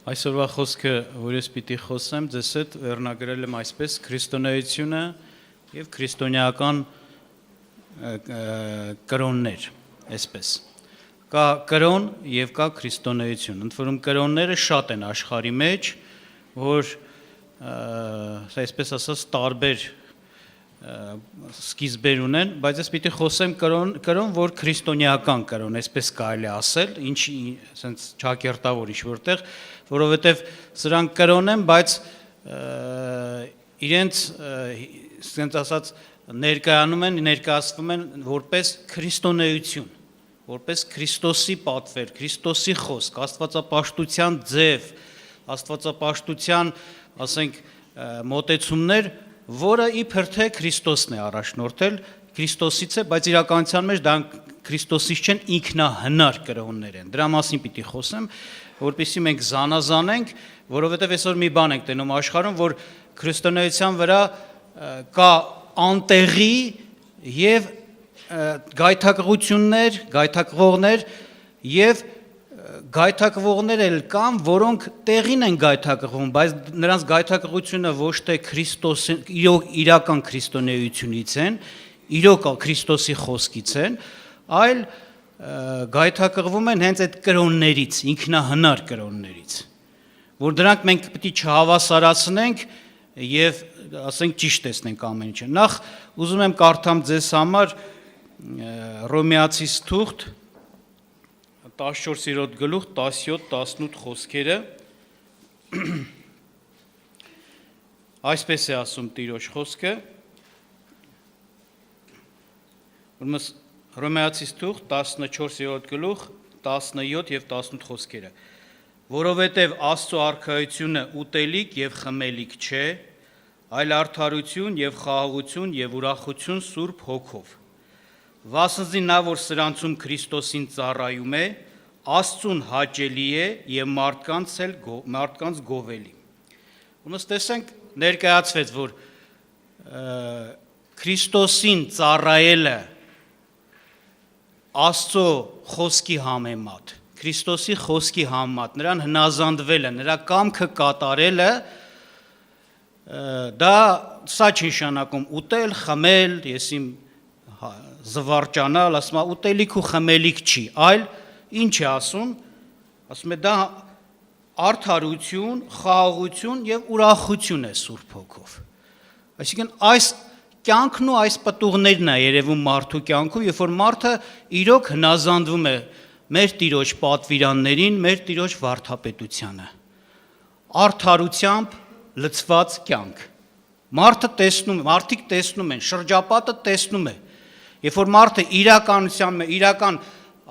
Այսօրվա խոսքը, որ ես պիտի խոսեմ, ձեզ հետ վերնագրել եմ այսպես քրիստոնեությունը եւ քրիստոնեական կրոններ, այսպես։ Կա կրոն եւ կա քրիստոնեություն։ Ընդ որում կրոնները շատ են աշխարհի մեջ, որ այսպես ասած տարբեր սկիզբեր ունեն, բայց ես պիտի խոսեմ կրոն, որ քրիստոնեական կրոն, այսպես կարելի ասել, ինչ sense ճակերտավոր ինչ որտեղ, որովհետև սրանք կրոն են, բայց իրենց sense ասած ներկայացվում են որպես քրիստոնեություն, որպես Քրիստոսի պատվեր, Քրիստոսի խոսք, աստվածապաշտության ձև, աստվածապաշտության, ասենք, մոտեցումներ, որը իբր թե Քրիստոսն է առաջնորդել, Քրիստոսից է, բայց իրականության մեջ դա Քրիստոսից չեն, ինքնահնար կրոններ են։ Դրա մասին պիտի խոսեմ, որպեսզի մենք զանազանենք, որովհետև այսօր մի բան ենք տենում աշխարհում, որ քրիստոնեության վրա կա անտեղի եւ գայթակղություններ, գայթակղողներ եւ գայթակղողներ էլ կան, որոնք տեղին են գայթակղվում, բայց նրանց գայթակղությունը ոչ թե Քրիստոսի իրական քրիստոնեությունից են, իրոք Քրիստոսի խոսքից են, այլ գայթակղվում են հենց այդ կրոններից, ինքնահնար կրոններից, որ դրանք մենք պետք է չհավասարացնենք եւ ասենք ճիշտ տեսնենք ամեն ինչը։ Նախ ուզում եմ կարդամ ձեզ համար Հռոմեացիս թուղթ 14-րդ գլուխ 17-18 խոսքերը, այսպես է ասում Տիրոջ խոսքը, Հռոմեացիս թուղթ 14-րդ գլուխ 17 և 18 խոսքերը, որովհետև Աստծո արքայությունը ուտելիք և խմելիք չէ, այլ արդարություն և խաղաղություն և ուրախություն Սուրբ Հոգով, վասնզի նա, որ սրանցում Քրիստոսին ծառայում է, Աստծուն հաճելի է և մարդկանց գովելի։ Ումս տեսենք ներկայացվեց, որ Քրիստոսին ծառայելը Աստծո խոսքի համեմատ, Քրիստոսի խոսքի համեմատ, նրան հնազանդվելը, նրա կամքը կատարելը, դա սա չի նշանակում ուտել, խմել, ես իմ զվարճանալ, ասում է ուտելիք ու խմելիք չի, այլ ինչ է ասում է դա արդարություն, խաղաղություն և ուրախություն է Սուրբ Հոգով։ Այսինքն այս կյանքն ու այս պտուղներն է երևում մարդու կյանքում, երբ որ մարդը իրոք հնազանդվում է մեր Տիրոջ պատվիրաններին, մեր Տիրոջ վարդապետությանը։ Արդարությամբ լցված կյանք։ Մարդիկ տեսնում են, շրջապատը տեսնում է, երբ որ մարդը իրական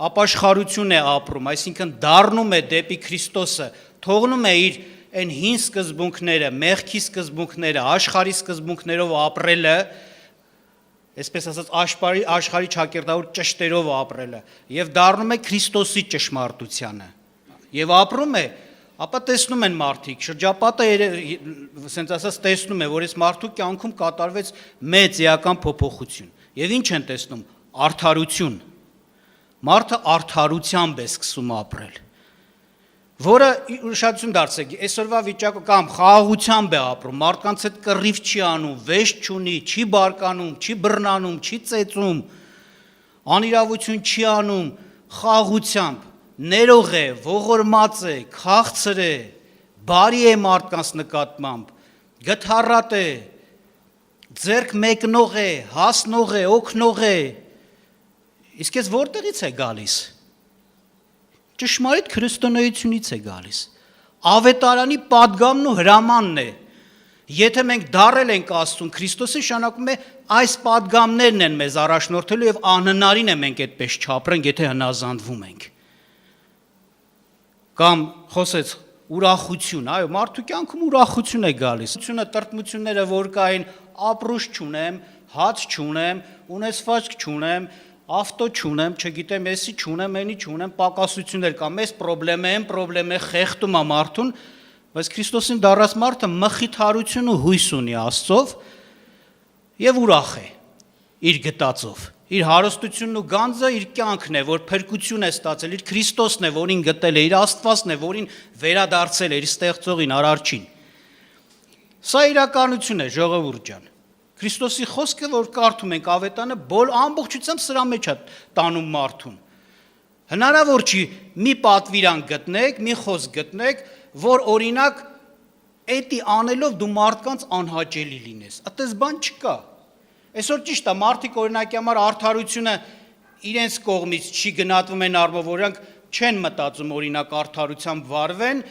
ապաշխարություն է ապրում, այսինքն դառնում է դեպի Քրիստոսը, թողնում է իր այն հին սկզբունքները, մեղքի սկզբունքները, աշխարհի սկզբունքներով ապրելը, այսպես ասած աշխարհի ճակերտավոր ճշտերով ապրելը, եւ դառնում է Քրիստոսի ճշմարտությանը։ Եվ ապրում է, ապա տեսնում են մարդիկ, շրջապատը ասենց ասած տեսնում է, որ այս մարդու կյանքում կատարվեց մեծ էական փոփոխություն։ Եվ ինչ են տեսնում, արդարություն։ Մարդը արդարությամբ է սկսում ապրել, որը ուշադրություն դարձեք, այսօրվա վիճակը կամ խաղաղությամբ է ապրում, մարդկանց հետ կռիվ չի անում, վեշ չունի, չի բարկանում, չի բռնանում, չի ծեծում, անիրավություն չի անում, խաղաղությամբ, ներող է, ողորմած է, քաղցր է, բարի է մարդկանց նկատմամբ, գթառատ է, ձեռք մեկնող է, հասնող է, օգնող է, իսկ ես որտեղից է գալիս, ճշմարիտ քրիստոնեությունից է գալիս, ավետարանի պատգամն ու հրամանն է, եթե մենք դառել ենք Աստծուն, Քրիստոսի նշանակում է այս պատգամներն են մեզ առաջնորդելու և անհնարին է մենք այդպես չապրենք, եթե հնազանդվում ենք, կամ խոսեց ուրախություն, այո, մարդու կյանքում ուրախություն է գալիս, տրտմությունները, որ կային, ապրուշ չունեմ, հաց չունեմ, ունեցվածք չունեմ, ավտո չունեմ, չգիտեմ, եսի չունեմ, ենի չունեմ, պակասություններ կա, մեծ պրոբլեմ է, խեղդում է մարդուն, բայց Քրիստոսին դառած մարդը մխիթարություն ու հույս ունի Աստծով և ուրախ է իր գտածով, Իր հարստությունն ու գանձը իր կյանքն է, որ փրկություն է ստացել, իր Քրիստոսն է, որին գտել է, իր Աստվածն է, որին վերադարձել է, իր ստեղծողին, արարչին։ Սա իրականություն է, ժողովուրդ ջան։ Քրիստոսի խոսքը, որ կարդում ենք ավետանը, ամբողջությամբ սրա մեջ է տանում մարդուն։ Հնարավոր չի մի պատվիրան գտնեք, մի խոսք գտնեք, որ օրինակ էդի անելով դու մարդկանց անհաճելի լինես։ Այդպես բան չկա։ Այսօր ճիշտ է, մարդիկ օրինակի համար արդարությունը իրենց կողմից չի գնահատվում են առումով, որոնք չեն մտածում օրինակ արդարությամբ վարվեն,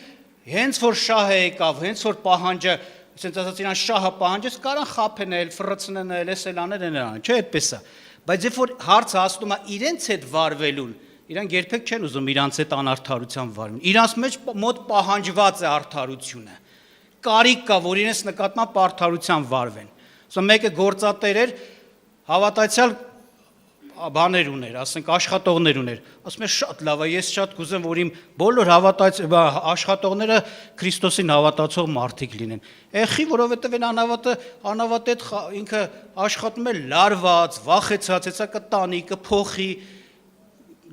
հենց որ շահը եկավ, հենց որ պահանջը, ասենց ասած իրան շահը պահանջեց, կարան խափենել, ֆռցնել, էսել անել, չէ, այդպես է։ Բայց երբ որ հարցը հասնում է իրենց հետ վարվելուն, իրանք երբեք չեն ուզում իրանց հետ անարդարությամբ վարվեն։ Իրանց մեջ մոտ պահանջված է արդարությունը։ Կարիք կա, որ իրենց նկատմամբ արդարությամբ վարվեն։ Սա մեկը գործատեր էր, հավատացյալ բաներ ուներ, ասենք աշխատողներ ուներ։ Ասում է շատ լավ է, ես շատ կուզեմ, որ իմ բոլոր աշխատողները Քրիստոսին հավատացող մարդիկ լինեն։ Եղի, որովհետև այն անավատ այդ ինքը աշխատում է լարված, վախեցած, հեսա կտանի, կփոխի,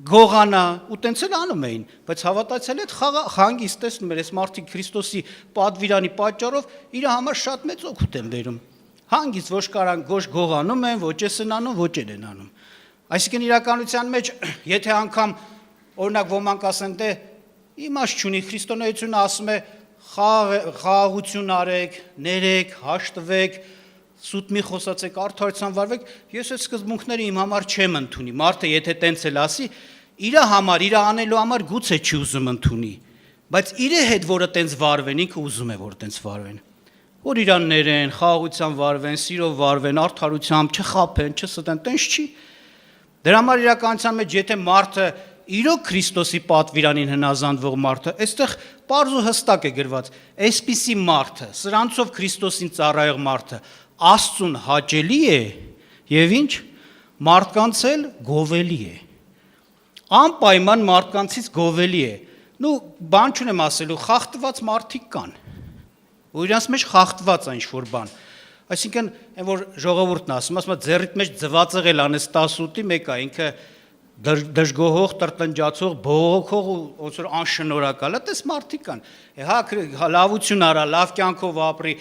գողանա, ու տենց էլ անում էին, բայց հավատացյալ այդ հանգիստ տեսնում էր, այս մարդիկ Քրիստոսի պատվիրանի պատճառով իր համար շատ մեծ օգուտ են բերում։ Հանգիստ ոչ կարան գոշ գողանում են, ոչ էս են անում, ոչ էլ են անում։ Այսինքն իրականության մեջ, եթե անգամ օրինակ ոմանք ասեն, դե իմաստ չունի, քրիստոնեությունը ասում է խաղաղություն արեք, ներեք, հաշտվեք, սուտ մի խոսացեք, արդարությամբ վարվեք, ես այդ սկզբունքները իմ համար չեմ ընդունի։ Մարդը եթե տենց էլ ասի, իր համար, իր անելու համար գուցե չի ուզում ընդունի, բայց իր հետ որը տենց վարվեն, ինքը ուզում է որ տենց վարվեն։ Որ իրան ներեն, խաղաղությամբ վարվեն, սիրով վարվեն, արդարությամբ չխաբեն, չստեն, տենց չի։ Դրա համար իրականության մեջ եթե մարդը իրոք Քրիստոսի պատվիրանին հնազանդվող մարդը, այստեղ պարզ ու հստակ է գրված, այսպիսի մարդը, սրանցով Քրիստոսին ծառայող մարդը Աստծուն հաճելի է եւ ինչ մարդկանց էլ գովելի է։ Անպայման մարդկանցից գովելի է։ Նու բան չունեմ ասելու, խախտված մարդիկ կան։ Ու իրանց մեջ խախտված է ինչ-որ բան։ Այսինքն, այն որ ժողովուրդն ասում է, ձեռիդ մեջ ձվածեղել անես 18-ի մեկը, ինքը դժգոհող, տրտնջացող, բողոքող ու ոնց որ անշնորհակալ, այդպես մարդիկ կան։ Հա լավություն արա, լավ կյանքով ապրի,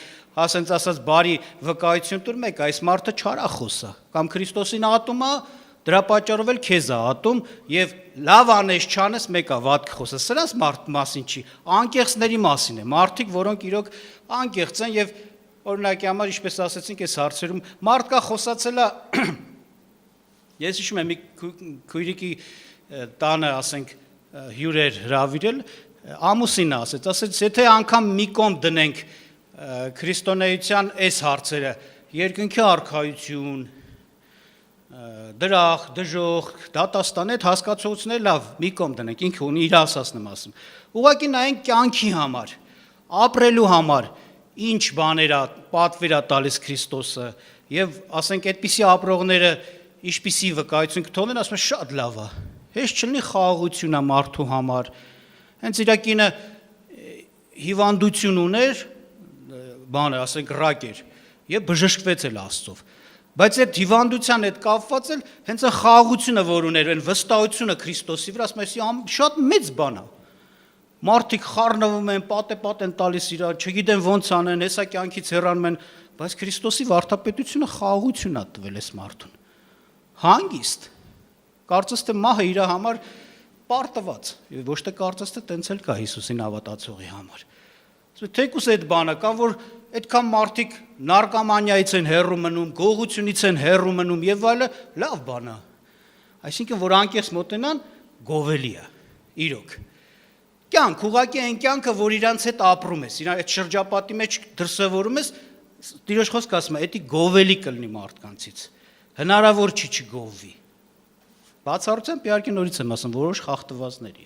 ասենց ասած բարի վկայություն տուր մեկ, այս մարդը չարախոս է, կամ Քրիստոսին ատում է, դրա պատճառով էլ քեզ է ատում եւ լավ անես չանես մեկը վատ խոսը։ Սրանց մարդ մասին չի, անկեղծների մասին է։ Մարդիկ, որոնք իրոք անկեղծ են եւ օրինակի համար, ինչպես ասացինք, այս հարցերում մարդկա խոսացել է Ես հիշում եմ մի քույրիկի տանը, ասենք, հյուրեր հրավիրել, ամուսինը ասեց, եթե անգամ մի կողմ դնենք քրիստոնեության այս հարցերը, երկնքի արքայություն, դրախ, դժոխ, դատաստան, այդ հասկացությունները լավ, մի կողմ դնենք, ինքը ունի իր ասածն եմ ասում։ Ուղղակի նայենք կյանքի համար, ապրելու համար, ինչ բաներ է պատվիր է տալիս Քրիստոսը, եւ ասենք այդպիսի ապրողները Ինչպիսի վկայություն կթողնեն, ասում են շատ լավ է։ Հեշտ չլինի խաղաղություն է մարդու համար։ Հենց իր կինը հիվանդություն ուներ, բանը, ասենք ռակ էր, եւ բժշկվեց էլ Աստծով։ Բայց այդ հիվանդության հետ կապված էլ հենց այն խաղաղությունը, որ ուներ, այն վստահությունը Քրիստոսի վրա, ասում են, շատ մեծ բան է։ Մարդիկ խառնվում են, պատե են տալիս իրար, չգիտեն ոնց անեն, հեսա կյանքից հեռանում են, բայց Քրիստոսի վարդապետությունը խաղաղություն է տվել այս մարդուն։ Հանգիստ, կարծես թե մահը իր համար պարտված, ոչ թե կարծես թե տենց էլ կա Հիսուսին հավատացողի համար։ Թեկուս այդ բանը կա, որ այդքան մարդիկ նարկոմանիայից են հեռու մնում, գողությունից են հեռու մնում եւ այլը, լավ բան է։ Այսինքն, որ անկեղծ մոտենան, գովելի է, իրոք։ Կյանք, ուղղակի այն կյանքը, որ իրանց հետ ապրում ես, իրան այդ շրջապատի մեջ դրսևորում ես, Տիրոջ խոսքը ասում է, դա գովելի կլինի մարդկանցից։ Հնարավոր չի չգովվի։ Բացառությամբ իհարկե նորից եմ ասում, որոշ խախտվածների,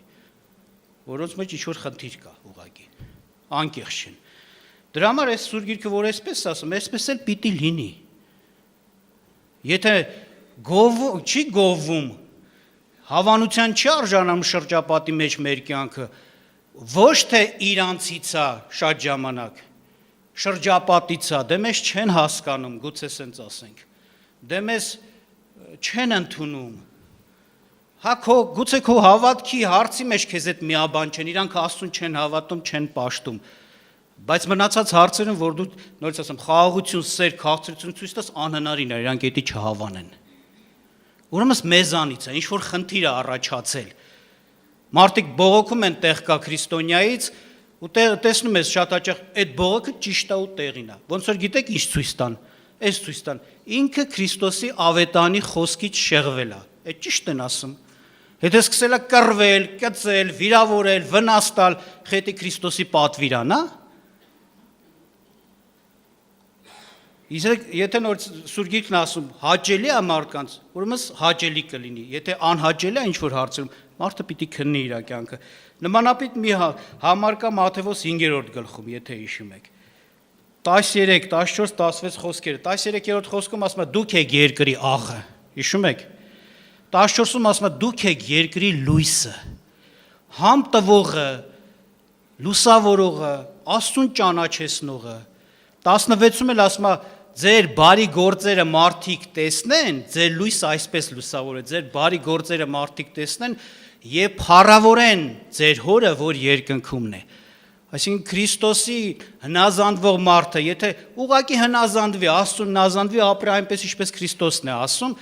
որոնց մեջ ինչ-որ խնդիր կա ուղղակի, անկեղծ չեն։ Դրա համար այս Սուրբ Գիրքը, որ այսպես ասում, այսպես էլ պիտի լինի։ Եթե չի գովվում, հավանության չի արժանանում շրջապատի մեջ մեր կյանքը, ոչ թե իրանցից է շատ ժամանակ, շրջապատից է, դե մեզ չեն հասկանում, գուցե սենց ասենք։ Դե մեզ չեն ընդունում։ Հա գուցե քո հավատքի հարցի մեջ քեզ այդ միաբան չեն, իրանք Աստծուն չեն հավատում, չեն պաշտում։ Բայց մնացած հարցերն, որ դու նորից ասեմ, խաղաղություն, սեր, քաղցրություն ցույց տաս, անհնարին է, իրանք դա չհավանեն։ Ուրեմն մեզանից է, ինչ որ խնդիր է առաջացել։ Մարդիկ բողոքում են տեղ կա քրիստոնյայից, ու տեսնում ես շատ հաճախ այդ բողոքը ճիշտ է ու տեղին է։ Ոնց որ գիտեք ինչ ցույց տան, այս ցույց տան։ Ինքը Քրիստոսի ավետանի խոսքից շեղվել է։ Այդ ճիշտ են ասում։ Եթե սկսել է կռվել, կծել, վիրավորել, վնաս տալ, խետի Քրիստոսի պատվիրան, հա։ Եթե նոր Սուրբ Գիրքն ասում հաճելի է մարդկանց, ուրեմն հաճելի կլինի։ Եթե անհաճելի է ինչ որ հարցերում, մարդը պիտի քննի իր կյանքը։ Նմանապիտ մի համար կա Մատթեոս 5-րդ գլխում, եթե հիշում եք։ 13, 14, 16 խոսքերը։ 13-րդ խոսքում ասում է դուք եք երկրի աղը։ Հիշում եք։ 14-ում ասում է դուք եք երկրի լույսը։ Համ տվողը, լուսավորողը, Աստծուն ճանաչեցնողը։ 16-ում էլ ասում է ձեր բարի գործերը մարդիկ տեսնեն, ձեր լույսը այսպես լուսավոր է, ձեր բարի գործերը մարդիկ տեսնեն եւ փառավորեն ձեր հորը, որ երկնքումն է։ Այսինքն Քրիստոսի հնազանդվող մարդը, եթե ուղղակի հնազանդվի, Աստծուն հնազանդվի, ապրի այնպես ինչպես Քրիստոսն է ասում,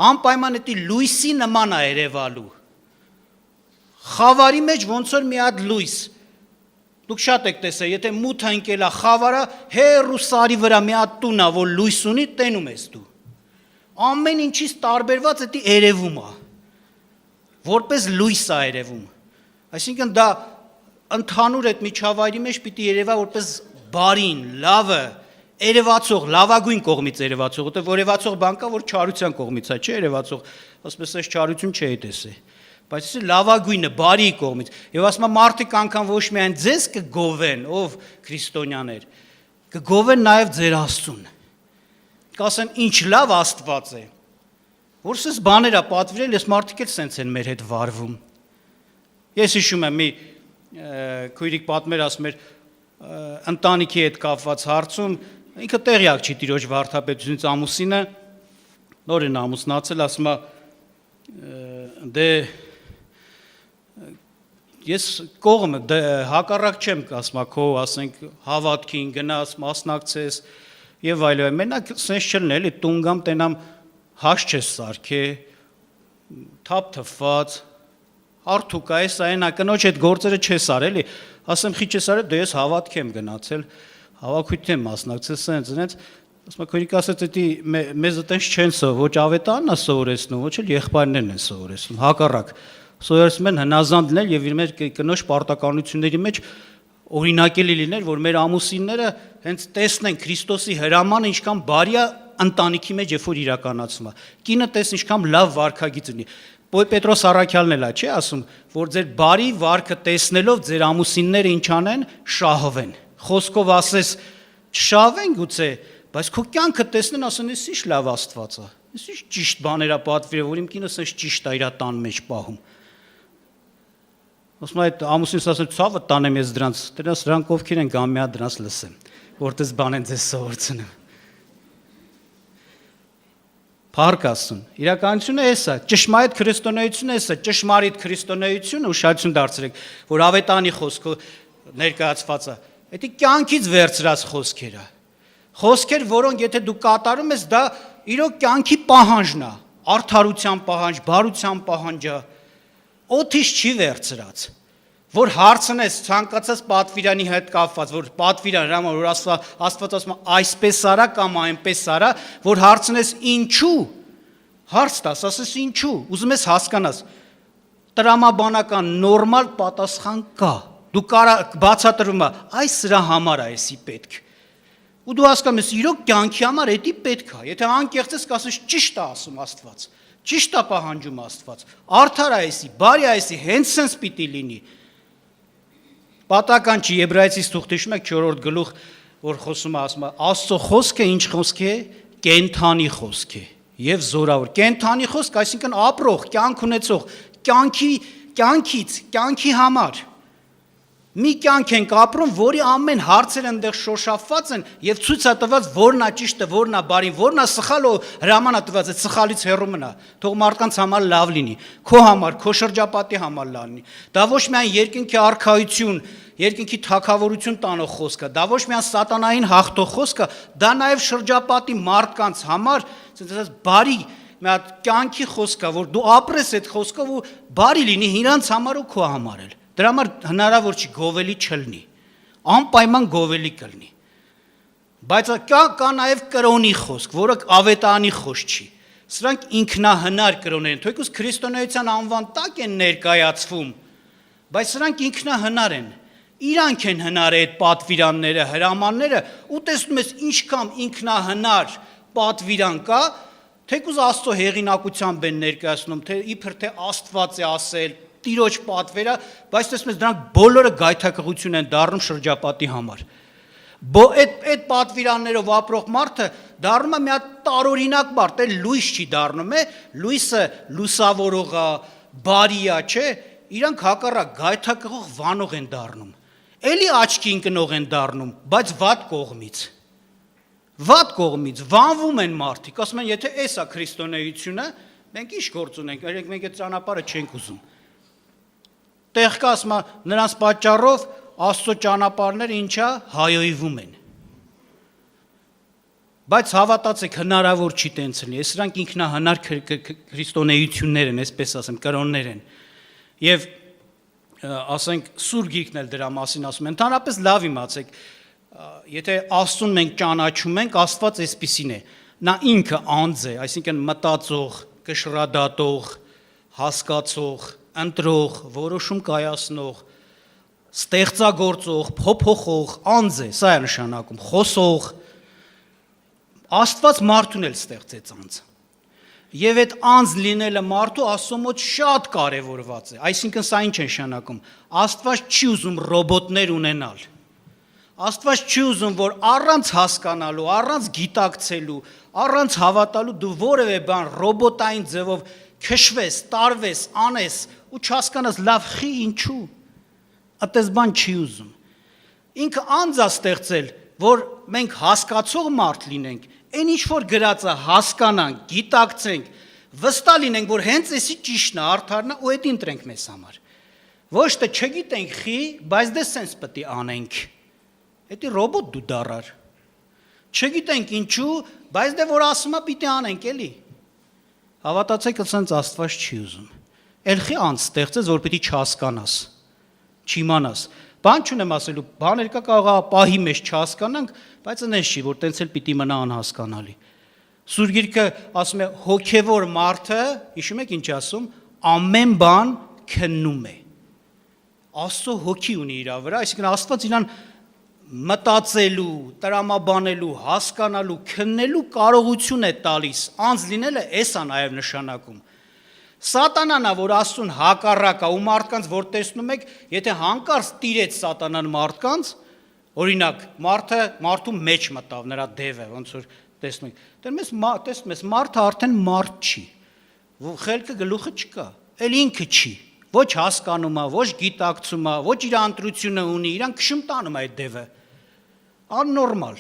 անպայման էդի լույսի նման է երևալու։ Խավարի մեջ ոնց որ մի հատ լույս։ Դուք շատ եք տեսել, եթե մութը ընկել է խավարը, հեռու սարի վրա մի հատ տուն է, որ լույս ունի, տենում ես դու։ Ամեն ինչից տարբերված էդի երևում է։ Որպես լույս է երևում։ Այսինքն դա ընդհանուր այդ միջավայրի մեջ պիտի երևա որպես բարին, լավը, երևացող, լավագույն կողմից երևացող, որտեղ երևացող բան կա, որ չարության կողմից է, չէ՞ երևացող, ասես այս չարություն չէ տեսե։ Բայց իսկ լավագույնը բարի կողմից։ Եվ ասում եմ մարդիկ անգամ ոչ միայն ձեզ կգովեն, ով քրիստոնյաներ, կգովեն նաև ձեր Աստծուն։ Կասեն ինչ լավ Աստված է։ Որ սես բաներ է պատվիրել, ես մարդիկ էլ սենց են մեր հետ վարվում։ Ես հիշում եմ մի քույրիկ պատմեր ասում էր ընտանիքի հետ կապված հարցում, ինքը տեղյակ չի տիրոջ վարդապետությունից ամուսինը նոր են ամուսնացել, ասում է դե ես կողմը հակառակ չեմ, ասում է քո, ասենք հավատքին գնաս, մասնակցես եւ այլն։ Մենակ սենց չլն էլի տուն գամ տենամ հաշ չես սարքե, թափ թփված, արթուկ այս այնա կնոջ այդ գործերը չես արել, էլի, ասեմ խի չես արել, դե ես հավատք եմ գնացել, հավաքույթ եմ մասնակցել, սենց, ասում եմ քույրիկ ասեց, էդի մեզ այտենց չեն սով, ոչ ավետարանն է սովորեցնում, ոչ էլ եղբայրներն են սովորեցնում, հակառակ, սովորեցնում են հնազանդնել եւ իր մեր կնոջ պարտականությունների մեջ օրինակելի լինել, որ մեր ամուսինները հենց տեսնեն Քրիստոսի հրամանը ինչքան բարի է ընտանիքի մեջ, երբ որ իրականացվում է։ Կինը տես ինչքան լավ վարքագիծ ունի։ Պետրոս Առաքյալն էլ է, չէ՞ ասում, որ ձեր բարի վարքը տեսնելով ձեր ամուսինները ինչ անեն, շահվեն։ Խոսքով ասես չշահվեն գուցե, բայց քո կյանքը տեսնեն, ասեն, էս ինչ լավ Աստված է։ Էս ինչ ճիշտ բաներ է պատվիրել, որ իմ կինս էս ճիշտ է իր տան մեջ պահում։ Ասում այդ ամուսինս ասել ցավը տանեմ ես դրանց, դրանք ովքեր են գամ մի հատ դրանց լսեմ, որտես բան են ձեզ սովորեցնում։ Փառք Աստծուն։ Իրականությունը էսա, ճշմարիտ քրիստոնեությունը էսա, ճշմարիտ քրիստոնեությունը ուշադրություն դարձրեք, որ ավետանի խոսքը ներկայացված է։ Դա կյանքից վերցրած խոսքեր է։ Խոսքեր, որոնք եթե դու կատարում ես, դա իրոք կյանքի պահանջն է, արդարության պահանջ, բարության պահանջ է։ Օթից չի վերցրած, որ հարցնես ցանկացած պատվիրանի հետ կապված, որ պատվիրան հրաման, որ Աստված ասում է այսպես արա կամ այնպես արա, որ հարցնես ինչու, հարց տաս, ասես ինչու, ուզում ես հասկանաս, տրամաբանական նորմալ պատասխան կա, դու բացատրում է, այս սրա համար է էսի պետք, ու դու հասկանում ես, իրոք կյանքի համար էդի պետք է, եթե անկեղծ ես կասես ճիշտ է ասում Աստված, ճիշտ է պահանջում Աստված, արդար է էսի, բարի է էսի, հենց սենց պիտի լինի։ Պատական չի Եբրայեցիս թուղթ հիշում եք 4-րդ գլուխ, որ խոսում է, ասում է, Աստծո խոսքը ինչ խոսք է, կենթանի խոսք է եւ զորավոր։ Կենթանի խոսք, այսինքն ապրող, կյանք ունեցող, կյանքի համար։ Մի կյանք ենք ապրում, որի ամեն հարցերը այնտեղ շոշափված են եւ ցույց է տված որն է ճիշտը, որն է բարին, որն է սխալը, հրաման է տված այդ սխալից հեռու մնա։ Թող մարդկանց համար լավ լինի, քո համար, քո շրջապատի համար լավ լինի։ Դա ոչ միայն երկինքի արքայություն, երկինքի թագավորություն տանող խոսք է, դա ոչ միայն սատանային հաղթող խոսք է, դա նաեւ շրջապատի մարդկանց համար, ասես բարի մի հատ կյանքի խոսք է, որ դու ապրես այդ խոսքով ու բարի լինի իրանց համար ու քո համար էլ։ Դրա համար հնարավոր չի գովելի չլինի, անպայման գովելի կլինի, բայց կա նաև կրոնի խոսք, որը ավետարանի խոսք չի, սրանք ինքնահնար կրոններ են, թեկուզ քրիստոնեության անվան տակ են ներկայացվում, բայց սրանք ինքնահնար են, իրանք են հնարը այդ պատվիրանները, հրամանները, ու տեսնում ես ինչքան ինքնահնար պատվիրան կա, թեկուզ Աստծո հեղինակությամբ են ներկայացնում, թե իբր թե Աստված է ասել, Տիրոջ պատվերը, բայց տեսնում ես դրանք բոլորը գայթակղություն են դառնում շրջապատի համար։ Այդ պատվիրաններով ապրող մարդը դառնում է մի հատ տարօրինակ մարդ, լույս չի դառնում, լույսը լուսավորող է, բարի է, չէ, իրանք հակառակ գայթակղող վանող են դառնում։ Էլի աչքի ընկնող են դառնում, բայց վատ կողմից։ Վատ կողմից վանվում են մարդիկ, ասում են, եթե էս է քրիստոնեությունը, մենք ինչ գործ ունենք, մենք այդ ճանապարհը չենք ուզում։ Տեղ կա ասում է, նրանց պատճառով Աստծո ճանապարհները ինչա հայոյվում են։ Բայց հավատացեք, հնարավոր չի տենց լինի, սրանք ինքնահնար քրիստոնեություններ են, այսպես ասեմ, կրոններ են։ Եվ ասենք Սուրբ Գիրքն էլ դրա մասին ասում է, ընդհանրապես լավ իմացեք, եթե Աստծուն մենք ճանաչում ենք, Աստված այսպիսին է, նա ինքը անձ է, այսինքն մտածող, կշռադատող, հասկացող, ընտրող, որոշում կայացնող, ստեղծագործող, փոփոխող, անձ է, սա է նշանակում, խոսող, Աստված մարդուն էլ ստեղծեց անձ։ Եվ այդ անձ լինելը մարդու Աստծո մոտ շատ կարևորված է, այսինքն սա ինչ է նշանակում, Աստված չի ուզում ռոբոտներ ունենալ, Աստված չի ուզում, որ առանց հասկանալու, առանց գիտակցելու, առանց հավատալու դու որևէ բան ռոբոտային ձևով քշվես, տարվես, անես ու չհասկանաս լավ խի ինչու, այդպես բան չի ուզում։ Ինքը անձ է ստեղծել, որ մենք հասկացող մարդ լինենք, այն ինչ որ գրած է հասկանանք, գիտակցենք, վստահ լինենք, որ հենց էսի ճիշտն է, արդարն է ու այդ ընտրենք մեզ համար։ Ոչ թե չգիտենք խի, բայց դե սենց պետք է անենք։ Դա ռոբոտ դու դառար։ Չգիտենք ինչու, բայց դե որ ասում է պիտի անենք էլի։ Հավատացեք, ասենց Աստված չի ուզում։ Էլխի անց ստեղծեց, որ պիտի չհասկանաս, չիմանաս։ Բան չունեմ ասելու, բաներ կա կարող է պահի մեջ չհասկանանք, բայց այնպես չի, որ տենց էլ պիտի մնա անհասկանալի։ Սուրբ Գիրքը ասում է հոգևոր մարդը, հիշում եք ինչ ասում, ամեն բան քննում է։ Աստծո հոգի ունի իր վրա, այսինքն Աստված իրան մտածելու, տրամաբանելու, հասկանալու, քննելու կարողություն է տալիս, անձ լինելը էս է նաև նշանակում։ Սատանան է, որ Աստծուն հակառակ է ու մարդկանց, որ տեսնում եք, եթե հանկարծ տիրեց սատանան մարդկանց, օրինակ, մարդու մեջ մտավ նրա դևը, ոնց որ տեսնում եք, տեսնում ես, մարդը արդեն մարդ չի, խելքը գլուխը չկա, էլ ինքը չի, ոչ հասկանում է, ոչ գիտակցում է, ոչ իր ընտրությունը ունի, իրան քշում տանում է այդ դևը, աննորմալ,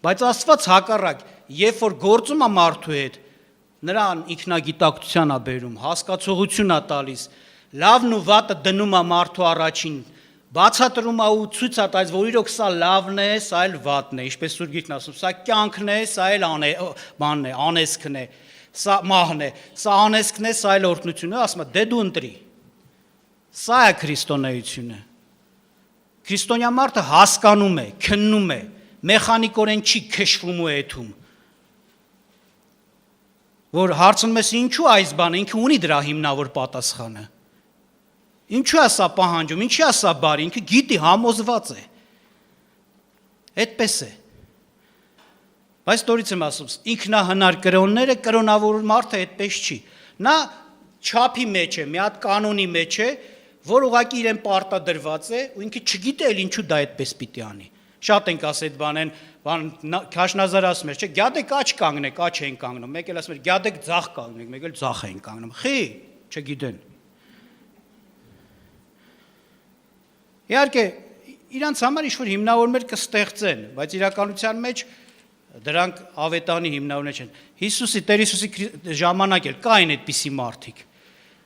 բայց Աստված հակառակ, երբ որ գործում է մարդու հետ, նրան ինքնագիտակցության է բերում, հասկացողություն է տալիս, լավն ու վատը դնում է մարդու առաջին, բացատրում է ու ցույց է տալիս, որ իրոք սա լավն է, սա էլ վատն է, ինչպես Սուրբ Գիրքն ասում, սա կյանքն է, սա էլ բանն է, անեզքն է, սա մահն է, սա անեզքն է, սա էլ օրհնությունն է, ասում է, դե դու ընտրի։ Սա է քրիստոնեությունը։ Քրիստոնյա մարդը հասկանում է, քննում է, մեխանիկորեն չի քշվում ու եթում։ Որ հարցնում ես ինչու այս բանը, ինքը ունի դրա հիմնավոր պատասխանը։ Ինչու է սա պահանջում, ինչի է սա բարի, ինքը գիտի, համոզված է։ Այդպես է։ Բայց ստորից եմ ասում, ինքնահնար կրոնները, կրոնավոր մարդը այդպես չի։ Նա չափի մեջ է, մի հատ կանոնի մեջ է, որ ուղղակի իրեն պարտադրված է ու ինքը չգիտե էլ ինչու դա այդպես պիտի անի։ Շատ ենք ասել այդ Քաշնազար ասում էր, չէ, գյադեք աչ կանգնեք, աչ են կանգնում, մեկ էլ ասում էր, գյադեք ձախ կանգնեք, մեկ էլ ձախ են կանգնում, խի, չգիտեն։ Իհարկե, իրանց համար ինչ-որ հիմնավորներ կստեղծեն, բայց իրականության մեջ դրանք ավետանի հիմնավորներ չեն։ Տեր Հիսուսի ժամանակ էլ կային այդպիսի մարդիկ։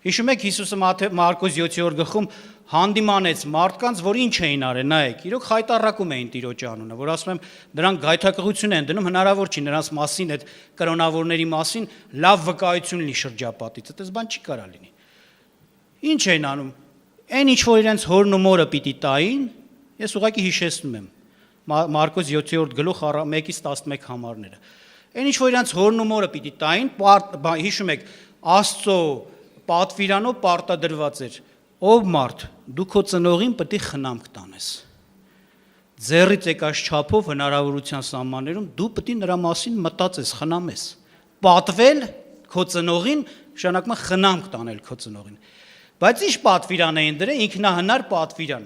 Հիշում եք Հիսուսը Մարկոս 7-րդ գլխում հանդիմանեց մարդկանց, որ ինչ էին արել, նայեք, իրոք խայտառակում էին Տիրոջ անունը, որ ասում եմ, դրանք գայթակղություն են դնում, հնարավոր չի նրանց մասին, այդ կրոնավորների մասին լավ վկայություն լինի շրջապատից, այդպես բան չի կարա լինի։ Ինչ էին անում։ Այն ինչ որ իրենց հորն ու մորը պիտի տային, ես ուղղակի հիշեցնում եմ Մարկոս 7-րդ գլուխ 1-ից 11 համարները։ Այն ինչ որ իրենց հորն ու մորը պիտի տային, հիշում եք, Աստծո պատվիրանով պարտադրված էր, ով մարդ, դու քո ծնողին պետք է խնամք տանես։ Ձեռից եկած չափով հնարավորության սահմաններում դու պետք է նրա մասին մտածես, խնամես։ Պատվել քո ծնողին, նշանակում է խնամք տանել քո ծնողին։ Բայց ինչ պատվիրան էին դրել, ինքնահնար պատվիրան։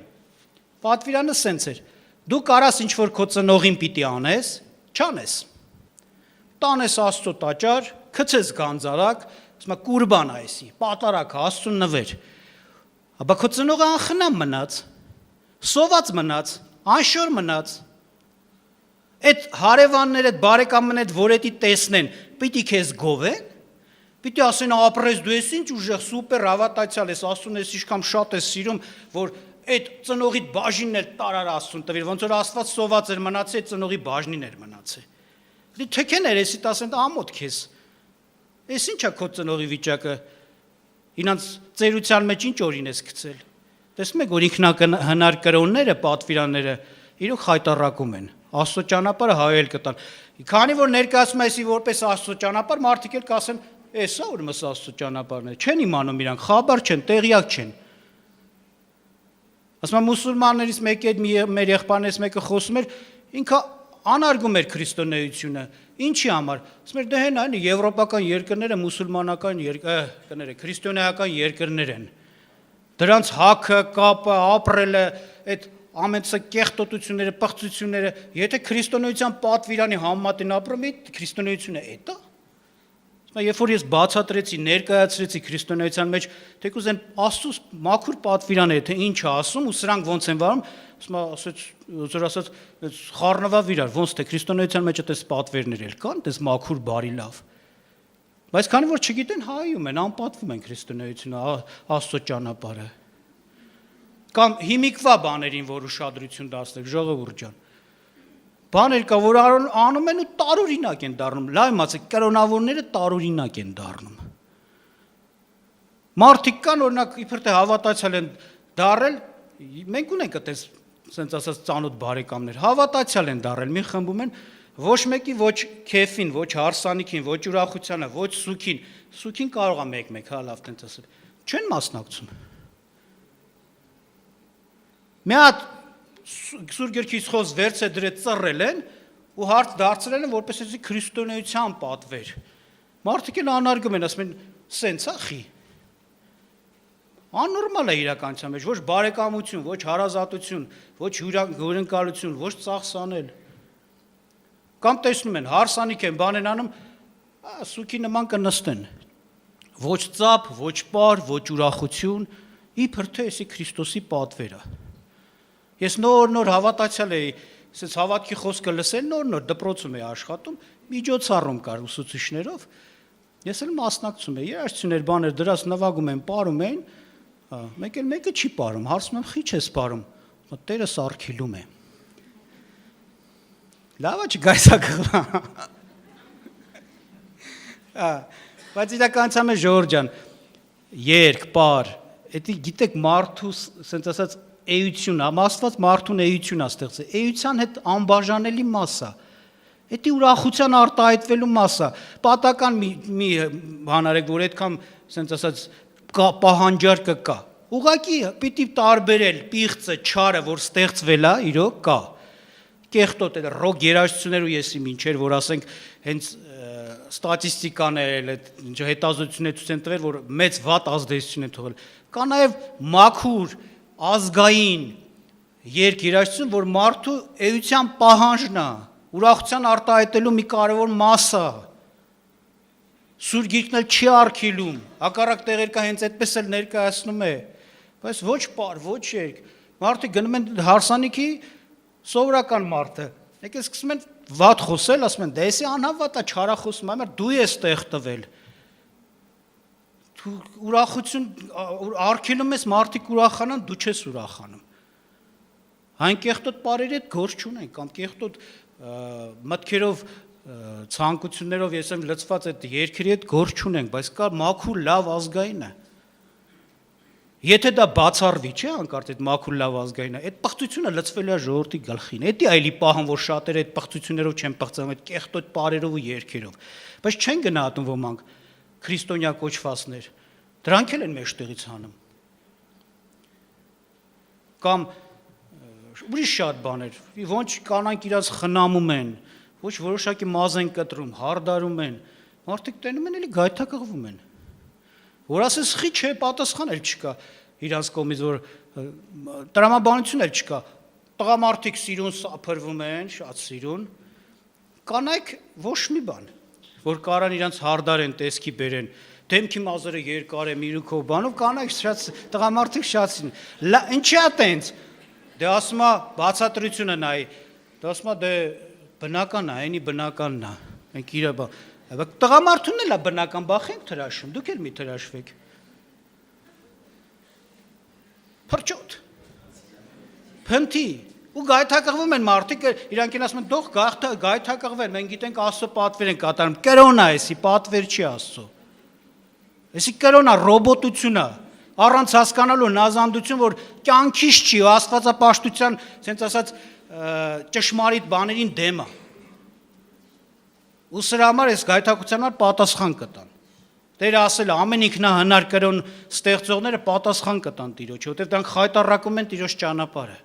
Պատվիրանը սենց էր. դու կարաս ինչ որ քո ծնողին պիտի անես, չանես։ Տանես Աստծո տաճար, գցես գանձարակ, ասում է կուրբան այսի, պատարակ Աստծուն նվեր։ Աբա քո ծնողը անխնամ մնաց, սոված մնաց, անշոր մնաց։ Այդ հարևանները, այդ բարեկամները, որ էդի տեսնեն, պիտի քեզ գովեն, պիտի ասեն ապրես դու ես ինչ ուժեղ սուպեր հավատացյալ ես, Աստծուն ես ինչքան շատ ես սիրում, որ այդ ծնողիդ բաժինն էլ տարար Աստծուն տվիր, ոնց որ Աստված սոված էր մնացել, այդ ծնողի բաժնին էր մնացել։ Դի թեքեներ էսի ասեն ամոթ քեզ։ Էս ի՞նչ է քո ծնողի վիճակը։ Ինանց ծերության մեջ ինչ օրին ես գցել։ Տեսնում եք, որ ինքնահնար կրոնները, պատվիրանները իրոք խայտառակում են։ Աստծո ճանապարհը հայել կտան։ Քանի որ ներկայացում այսի որպես Աստծո ճանապարհ, մարդիկ էլ կասեն, էսա որ մս Աստծո ճանապարհն է։ Չեն իմանում իրանք, խաբար չեն, տեղյակ չեն։ Ասում եմ մուսուլմաններից մեկի հետ մեր եղբայրներից մեկը խոսում էր, ինքը անարգում էր քրիստոնեությունը։ Ինչի համար։ Ասում էր դե հեն այն եվրոպական երկրները մուսուլմանական երկրներ, քրիստոնեական երկրներ են։ Դրանց հաքը, կապը, ապրելը, այդ ամենը կեղտոտությունները, պղծությունները, եթե քրիստոնեության պատվիրանի համեմատին ապրում է, քրիստոնեությունը է դա։ Երբ որ ես բացատրեցի, ներկայացրեցի քրիստոնեության մեջ, թեկուզ են Աստծուց մաքուր պատվիրանները, թե ինչ է ասում, ու սրանք ոնց են վարում, ասած խառնվավ իրար, ոնց թե քրիստոնեության մեջ այդպես պատվերներ էլ կան, այդպես մաքուր, բարի, լավ։ Բայց քանի որ չգիտեն, հայում են, անպատվում են քրիստոնեությունը, Աստծո ճանապարհը։ Կամ հիմիկվա բաներին, որ ուշադրություն դարձնեք, ժողովուրդ ջան։ Բաներ կա, որ անում են ու տարօրինակ են դառնում, լավ իմացեք, կրոնավորները տարօրինակ են դառնում։ Մարդիկ կան, օրինակ, իբր թե հավատացյալ են դառել, մենք ունենք այդպես, ասենց ասած, ծանոթ բարեկամներ, հավատացյալ են դառել, մի խմբում են, ոչ մեկի ոչ քեֆին, ոչ հարսանիքին, ոչ ուրախությանը, ոչ սուքին կարող է մեկ-մեկ, հա, լավ տենց ասել, չեն մասնակցում։ Մի հատ Սուրբ Գրքից խոս վերցե դրեց ծռել են ու հարց դարձրել են որպես էսի քրիստոնեության պատվեր։ Մարդիկ էլ անարգում են, ասում են, սենց է խի։ Աննորմալ է իրականության մեջ, ոչ բարեկամություն, ոչ հարազատություն, ոչ հյուրընկալություն, ոչ ծախսանել։ Կամ տեսնում են, հարսանիք են, բան են անում, սուքի նման կնստեն։ Ոչ ծափ, ոչ պար, ոչ ուրախություն, իբր թե էսի Քրիստոսի պատվերը։ Ես նոր հավատացյալ էի, ասես հավատքի խոսքը լսել, նոր դպրոցում էի աշխատում, միջոցառում կար ուսուցիչներով, ես էլ մասնակցում էի, երաժշտություններ բաներ դրած նվագում են, պարում էին, մեկ էլ մեկը չի պարում, հարցնում եմ, խի չես պարում, Տերը սարքիլում է։ Լավա չգայսակղվա։ Բայց իրականության մեջ Ժողովուրդ ջան, երգ, պար, էդի գիտեք մարդու, ասենց ասած, էություն, Աստված մարդուն էություն է ստեղծել, էության հետ անբաժանելի մաս է, էդի ուրախության արտահայտվելու մաս է, պատական մի հանարեք, որ այդքան, ասենց ասած, պահանջարկը կա, ուղղակի պիտի տարբերել պիղծը, չարը, որ ստեղծվել է, իրոք կա, կեղտոտ է, ռոք երաժշտություններ ու եսի մինչեր, որ ասենք, հենց ստատիստիկաներ, հետազոտություններ ցույց են տվել, որ մեծ վատ ազդեցություն են թողել, կա նաև մաքուր, ազգային երգերաժշտություն, որ մարդու էության պահանջն է, ուրախության արտահայտելու մի կարևոր մաս է։ Սուրբ Գիրքն էլ չի արգելում, հակառակ տեղեր կա հենց այդպես էլ ներկայացնում է, բայց ոչ պար, ոչ երգ, Մարդիկ գնում են հարսանիքի սովորական մարդը։ Եկեք սկսում են վատ խոսել, ասում են, դե էսի անհավատ է, չարախոսում, այմեր դու ես տեղ տվել։ Դու ուրախություն արգելում ես մարդիկ ուրախանան, դու չես ուրախանում։ Այն կեղտոտ բարերի հետ գործ չունեն, կամ կեղտոտ մտքերով ցանկություններով ես եմ լծված այդ երկրի հետ գործ չունենք, բայց կա մաքուր լավ ազգային է։ Եթե դա բացառվի, չէ, անկարծ այդ մաքուր լավ ազգային է, այդ պղծությունը լծվել է ժողովրդի գլխին։ Էդի այլի պահան, որ շատերը այդ պղծություններով չեն պղծում, այդ կեղտոտ բարերով ու երկերով։ Բայց չեն գնահատում ոմանք քրիստոնյա կոչվածներ։ Դրանք էլ են մեջտեղից հանում։ Կամ ուրիշ շատ բաներ, ոնց կանանք իրաց խնամում են, ոչ որոշակի մազ են կտրում, հարդարում են, մարդիկ տենում են, էլի գայթակղվում են։ Որ ասես խի չէ, պատասխան էլ չկա իրանց կողմից, որ տրամաբանություն էլ չկա։ Տղամարդիկ սիրուն սափրվում են, շատ սիրուն։ Կանայք ոչ մի բան, որ կարան իրանց հարդարեն, տեսքի բերեն, դեմքի մազերը երկար է, միրուքով բանով, կանայք շատ տղամարդիկ շատ սիրուն։ Ինչի՞ է տենց։ Դե ասում է բացատրությունը նայ, դե ասում է դե բնական է, այնի բնականն է։ Մենք իրա բա տղամարդուն էլ է բնական բախենք թրաշում, դուք էլ մի թրաշվեք։ Փրճոտ։ Փնթի ու գայթակղվում են մարդիկ, իրանք են ասում են դող գայթակղվեն, մենք գիտենք Աստծո պատվեր են կատարում։ Կրոնա էսի պատվեր չի Աստծո։ Էսի կրոնա ռոբոտություն է, առանց հասկանալու նազանդություն, որ կյանքից չի, աստվածապաշտության, ասենց ասած ճշմարիտ բաներին դեմ է։ Ու սրա համար այս գայթակղության համար պատասխան կտան։ Տերը ասել է ամեն ինքնահնար կրոն ստեղծողները պատասխան կտան Տիրոջ, որտեղ դրանք խայտառակում են Տիրոջ ճանապարհը։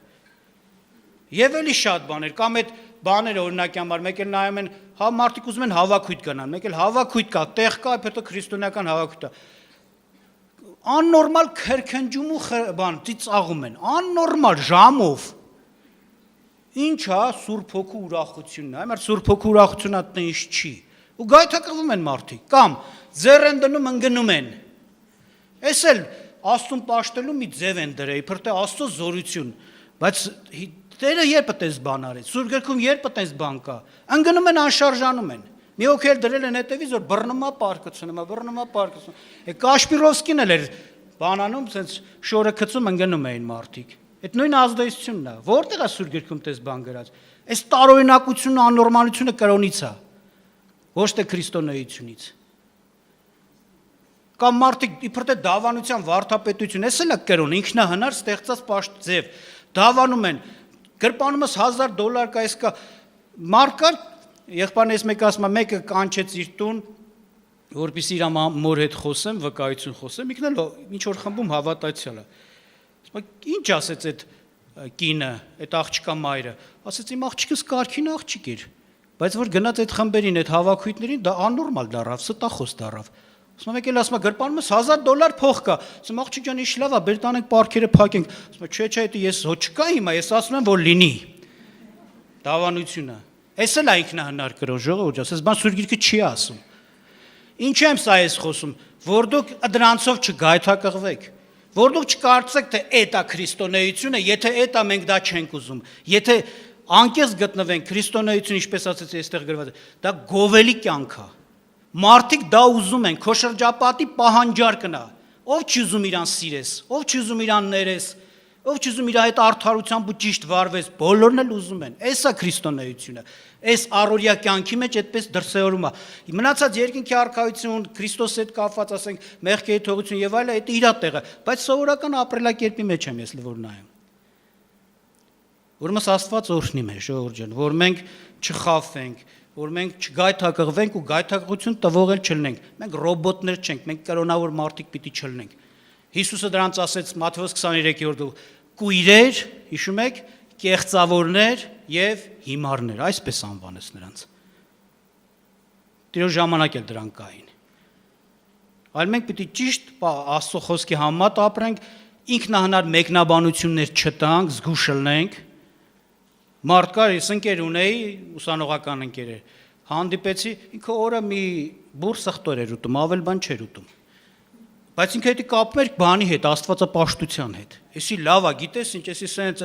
Եվ էլի շատ բաներ, կամ այդ բաները օրինակի համար մեկ էլ նայում են, հա մարդիկ ուզում են հավաքույթ գնան, մեկ էլ հավաքույթ կա, տեղ կա, հետո քրիստոնեական հավաքույթ է։ Աննորմալ քրքնջում ու բան ծիծաղում են, աննորմալ ժամով։ Ինչ է Սուրբ Հոգու ուրախությունն է, այմեր Սուրբ Հոգու ուրախությունը տնից չի։ Ու գայթակղվում են մարդիկ, կամ ձեռ են դնում ընկնում են։ Էս էլ Աստծուն պաշտելու մի ձև են դրել, իբր թե Աստծո զորություն, բայց Տերը երբ այդպես բան արեց, Սուրբ գրքում երբ այդպես բան կա, ընկնում են անշարժանում են։ Մի օքել դրել են հետևից, որ բռնումա պարկացնում։ Կաշպիրովսկին էլ էր բանանում, sense շորը գցում ընկնում էին մարդիկ։ Այդ նույն ազդեցությունն է, որտեղ է Սուրբ գրքում տես բան գրած։ Այս տարօրինակությունը, աննորմալությունը կրոնից է, ոչ թե քրիստոնեությունից։ Կամ մարդիկ իբր թե դավանության վարդապետություն, էս էլ է կրոն, ինքնահնար ստեղծած պաշտ ձև։ Դավանում են, գրպանումս $1000 կա, այս կա։ Մարդկա եղբայրներից մեկը ասում է, մեկը կանչեց իր տուն, որպեսզի իր մոր հետ խոսեմ, վկայություն խոսեմ, ինքն էլ ինչ որ խմբում հավատացյալ է։ Ինչ ասեց այդ կինը, այդ աղջկա մայրը, ասեց իմ աղջիկս կարքին աղջիկ էր, բայց որ գնաց այդ խմբերին, այդ հավաքույթներին, դա աննորմալ դառավ, ստախոս դառավ։ Ասում եկել ասում է գրպանումս $1000 փող կա։ Ասում աղջիկ ջան, ինչ լավ է, բեր տանենք պարքերը փակենք։ Ասում չէ, դա ես հո չկա հիմա, ես ասում եմ, որ լինի։ Դավանությունը։ Էս էլ է ինքնահնար կրոն ժողովուրդ, ասես բան Սուրբ Գիրքը չի ասում։ Ինչ եմ սա ես խոսում, որ դուք դրանցով չգայթակղվեք, որ դուք չկարծեք, թե էտա քրիստոնեությունը, եթե էտա մենք դա չենք ուզում, եթե անկես գտնվենք քրիստոնեություն, ինչպես ասեցի այստեղ գրված է, դա գովելի կյանք է։ Մարդիկ դա ուզում են, քո շրջապատի պահանջարկն է։ Ով չի ուզում իրան սիրես, ով չի ուզում իրան ներես, ով չի ուզում իր հետ արդարությամբ ու ճիշտ վարվես, բոլորն էլ ուզում են։ Էս է քրիստոնեությունը։ Այս առօրյա կյանքի մեջ այդպես դրսևորում է։ Մնացած երկինքի արքայություն, Քրիստոսի հետ կապված, ասենք, մեղքի թողություն եւ այլը, դա իր տեղը, բայց սովորական ապրելակերպի մեջ եմ ես որ նայում։ Ուրեմն Աստված օրհնի մեզ, ժողովուրդ ջան, որ մենք չխաբվենք, որ մենք չգայթակղվենք ու գայթակղություն տվողել չլինենք։ Մենք ռոբոտներ չենք, մենք կրոնավոր մարդիկ պիտի չլինենք։ Հիսուսը դրանց ասեց Մատթեոս 23-րդ կույրեր, հիշում եք, կեղծավորներ եւ հիմարներ, այսպես անվանեց նրանց։ Տիրոջ ժամանակ էլ դրանք կային։ Այլ մենք պիտի ճիշտ Աստծո խոսքի համեմատ ապրենք, ինքնահնար մեկնաբանություններ չտանք, զգուշ լինենք։ Մարդկար ես ընկեր ունեի, ուսանողական ընկեր էր, հանդիպեցի, ինքը օրը մի բուր սխտոր էր ուտում, ավել բան չէր ուտում։ բայց ինքը հետի կապում էր բանի հետ, աստվածապաշտության հետ։ Էսի լավ է, գիտես ինչ, էսի սենց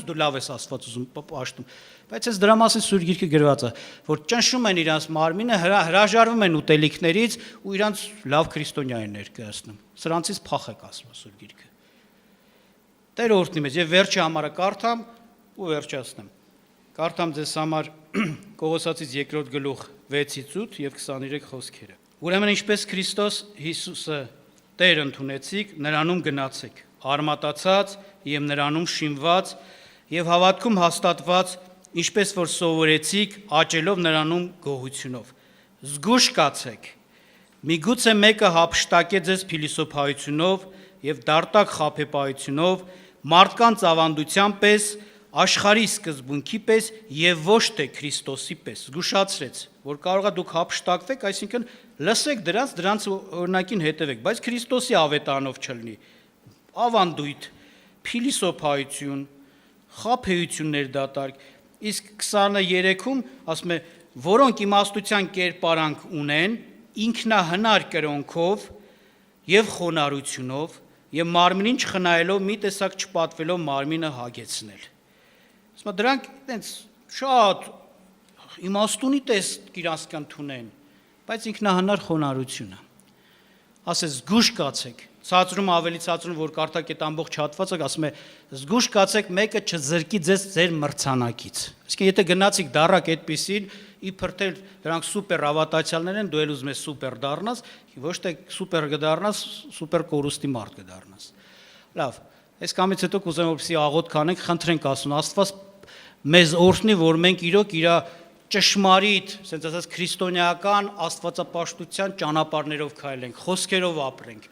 դու լավ ես Աստված ուզում պաշտում։ Բայց այս դրա մասին Սուրբ Գիրքը գրված է, որ ճնշում են իրանց մարմինը, հրաժարվում են ուտելիքներից ու իրանց լավ քրիստոնյա են ներկայացնում։ Սրանցից փախեք, ասում է Սուրբ Գիրքը։ Տեր օրհնի մեզ, եւ վերջի համարը կարդամ ու վերջացնեմ։ Կարդամ ձեզ համար Կողոսացից 2-րդ գլուխ 6-ից 8 եւ 23 խոսքերը։ Ուրեմն ինչպես Քրիստոս Հիսուսը Տեր ընդունեցիք, նրանում գնացեք, արմատացած եւ նրանում շինված եւ հավատքում հաստատված, ինչպես որ սովորեցիք, աճելով նրանում գոհությունով։ Զգուշ կացեք։ Միգուցե մեկը հափշտակե ձեզ փիլիսոփայությունով եւ դարտակ խաբեբայությունով, մարդկանց ավանդության պես, աշխարհի սկզբունքի պես եւ ոչ թե Քրիստոսի պես։ Զգուշացրեց, որ կարող է դուք հափշտակվեք, այսինքն լսեք դրանց օրինակին հետևեք, բայց Քրիստոսի ավետարանով չլինի։ Ավանդույթ, փիլիսոփայություն, խաբեություններ դատարկ։ Իսկ 23-ում ասում է, որոնք իմաստության կերպարանք ունեն, ինքնահնար կրոնքով եւ խոնարհությունով եւ մարմնին չխնայելով մի տեսակ չպատվելով մարմինը հագեցնել։ Ասում դրանք այտենց շատ իմաստունի տեսք իրանց կանթունեն, բայց ինքնահնար խոնարհությունը։ Ասես զգուշ կացեք, ցածրում ավելի ցածրում որ կարդակ այդ ամբողջ հատվածը ասում է զգուշ կացեք մեկը չզրկի ձեզ ձեր մրցանակից։ Իսկ եթե գնացիք դարակ այդպեսին իբր թե դրանք սուպեր ավատացիալներ են, դու էլ ուզում ես սուպեր դառնաս, ոչ թե սուպեր կդառնաս, սուպեր կորուստի մարդ կդառնաս։ Լավ, այս կամից հետո կուզեմ որպեսզի աղոթ կանենք, խնդրենք ասուն Աստված մեզ օրհնի, որ մենք իրոք իր ճշմարիտ, ասենց ասած քրիստոնեական աստվածապաշտության ճանապարհներով քայլենք, խոսքերով ապրենք,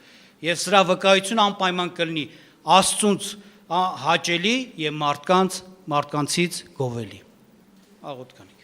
եւ սրա վկայությունը անպայման կլինի Աստծուց հաճելի եւ մարդկանցից գովելի։ Աղոթ կանենք։